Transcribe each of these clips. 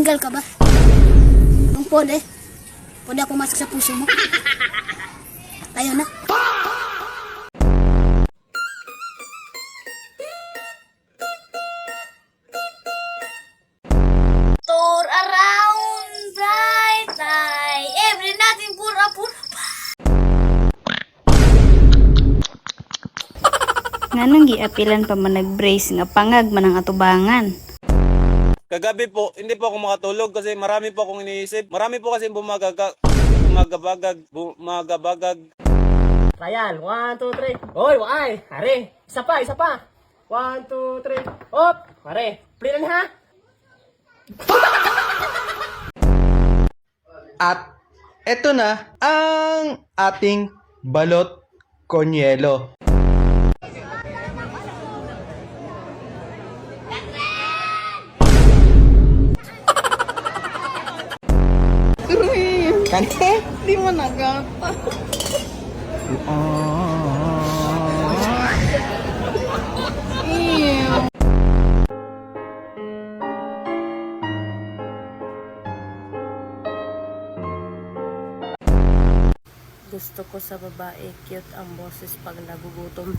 Single ka ba? Kung pwede ako masok sa puso mo. Tayo na. Tour around bright night, every nothing pura-pura. Nganong giapilan pa man nag-brace nga pangag man ang atubangan. Kagabi po, hindi po ako makatulog kasi marami po akong iniisip. Marami po kasi bumagabagag. Trial, 1, 2, 3. Hoy, waay, are. Isa pa. 1, 2, 3. Hop, are. Plinan ha. At eto na ang ating balot konyelo. Kante? Di mo nagata. Gusto ko sa babae, cute ang boses pag nagugutom.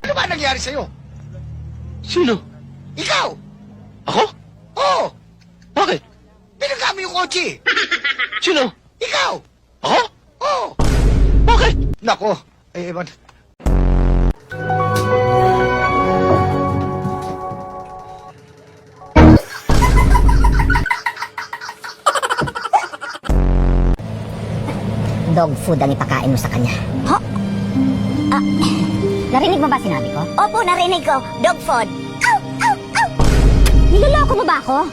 Ano ba nangyari sa'yo? Sino? Ikaw! Ako? Oo! Bakit? Pinagkami yung kotse! Sino? Ikaw! Ako? Oo! Bakit? Nako! Ay, ewan. Dog food ang ipakain mo sa kanya. Ho? Narinig mo ba sinabi ko? Opo, narinig ko. Dog food. Ow! Ow! Ow! Niloloko mo ba ako?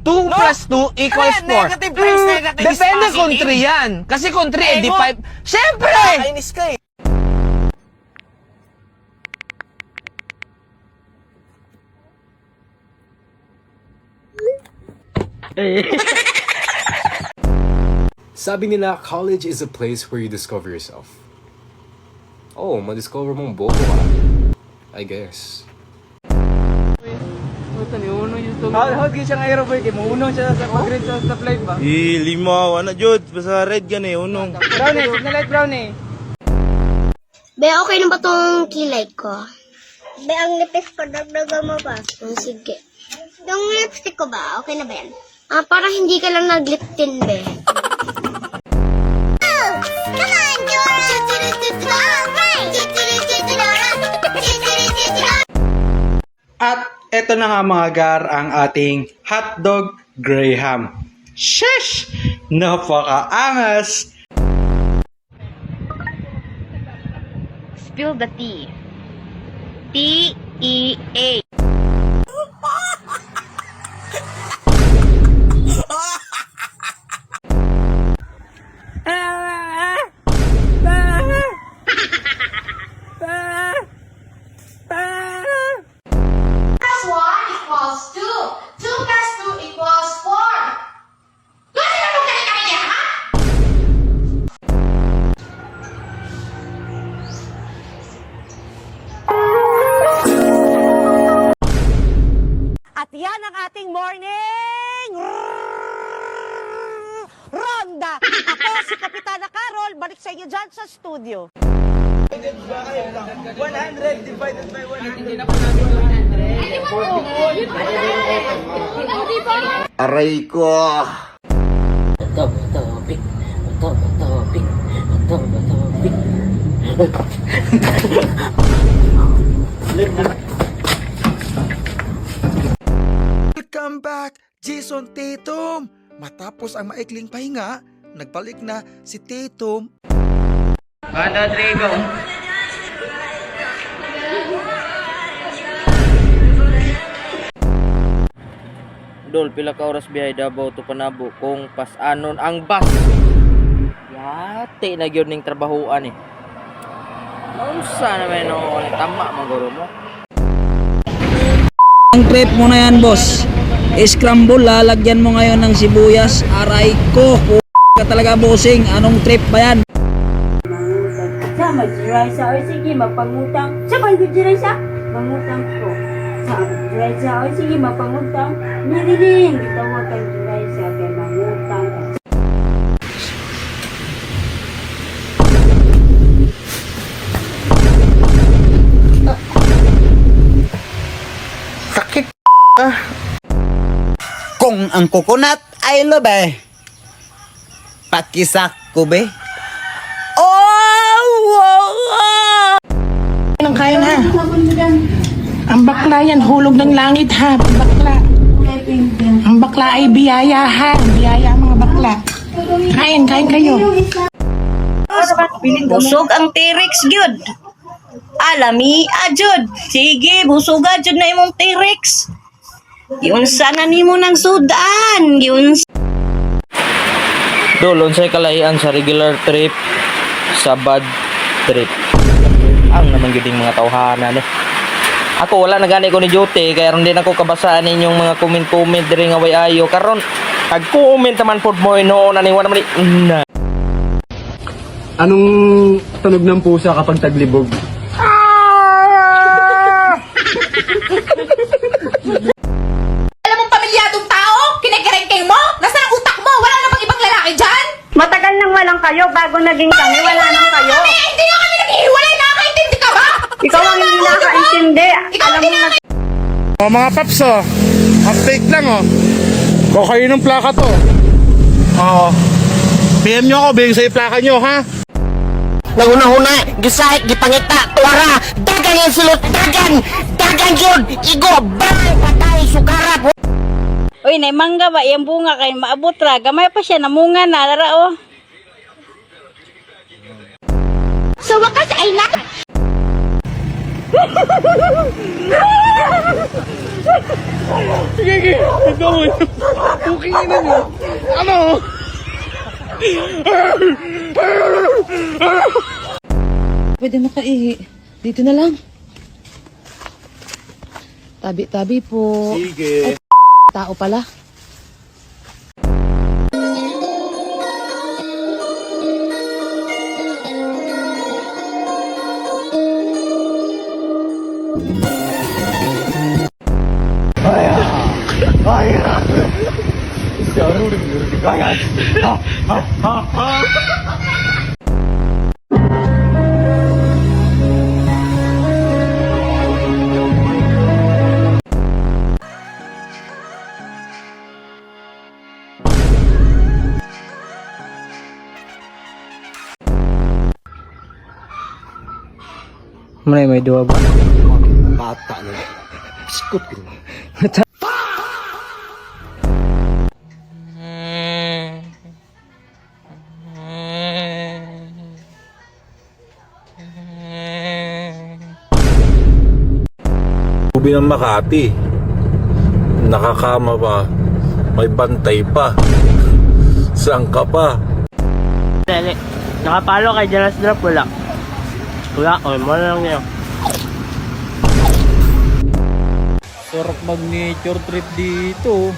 2 plus 2 equals 4. Negative times negative is Depende positive. country yan. Kasi country, edi 5. Siyempre! Kainis ka eh. Sabi nila, college is a place where you discover yourself. Oh, ma-discover mong bobo ka. I guess. How di siya nga aeroboy kay muunong siya sa pag-red sa stoplight ba? Limaw, ano Jud? Basta red gan eh, unong. Brownie, signal light brownie. Be, okay na ba tong kilay ko? Be, ang lipis ko, dagdagan mo ba? Sige. Yung lipstick ko ba, okay na ba yan? Parang hindi ka lang nag-lip tint, be. Come on, At eto na nga mga gar ang ating hotdog graham. Sheesh! Napakaangas! Spill the tea. T-E-A. At yan ang ating morning ronda. Ako si Kapitana Carol, balik sa inyo dyan sa studio. 100 divided by 100. Aray ko! Topic. Welcome back, Jason Tatum! Matapos ang maikling pahinga, nagbalik na si Tatum. Dol, pila ka oras biyahe Davao to Panabo kung pas-anon ang bus. Ate na gyud ning trabahoan eh. Unsa naman no tama maguro mo? Ang trip mo na yan, boss. Scramble, lalagyan mo ngayon ng sibuyas. Aray ko, ka talaga, bossing. Anong trip ba yan? Sa mag-dry sa o sige mapangutang. Sa mag-dry sa mangutang ko. Sa mag-dry sa o sige mapangutang. Niridin gitawag kang dry sa kay mangutang. Sakit Kung ang coconut ay lobe, pakisak ko be. Ang kaya na. Ang bakla yan, hulog ng langit ha. Ang bakla. Ang bakla ay biyaya ha. Biyaya mga bakla. Kain kayo. Busog ang T-Rex gyud. Alami ajud. Sige, busog ajud na imong T-Rex. Giunsa na nimo ng sudan. Dulon sa kalahian sa regular trip sa bad trip. Ang naman gyud mga tawhana eh. Ako wala na gani ko ni duty kaya ron din ako kabasaan ninyong mga comment diri nga way ayo karon ag-comment man pod mo ino na niwa naman na. Anong tunog ng pusa kapag taglibog? Alam mong pamilyadong tao? Kinikerengkeng mo? Nasaan ang utak mo? Wala na bang ibang lalaki dyan? Matagal nang walang kayo bago naging kami wala nang kayo. Hindi nga kami naghihiwalay. Nakakaintindi ka ba? Ikaw ang hindi nakaintindi. Alam mo na O mga paps, update lang Kokain ng plaka to. PM nyo ako, bigay sa'yo plaka nyo, ha? Naguna-huna, gisahit, gipangita, tuwara, dagang yung sulot, dagang yun, igo, bang, patay, sukarap. Uy, nay mangga ba iyang bunga kay maabot ra. Gamay pa siya namunga na lara oh. Sa wakas ay Pwede makaihi. Dito na lang. Tabi-tabi po. Sige. Tao pala. May dua ba? Bata na. Sikot ko. Ubi ng Makati. Nakakama pa. May bantay pa. Saan ka pa? Dali. Nakapalo kay Jalas Drop wala. Wala, mo lang niyo. Sarap mag-nature trip dito.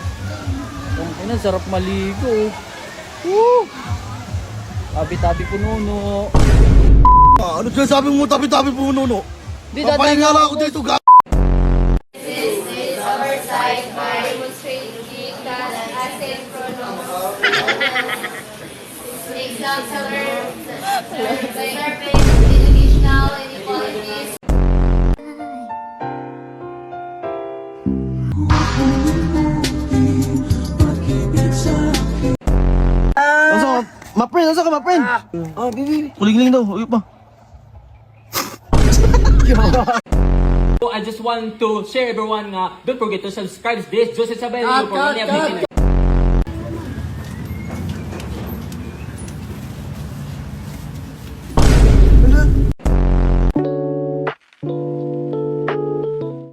Kung ina, sarap maligo. Woo! Tabi-tabi pununo. Ano sinasabi mo tabi-tabi po nuno? Papahinga lang ako dito, ga. Nasa ka, ma-friend? Bibi. Kuling-ling daw, uyup pa. I just want to share everyone don't forget to subscribe this Joseph Sabay.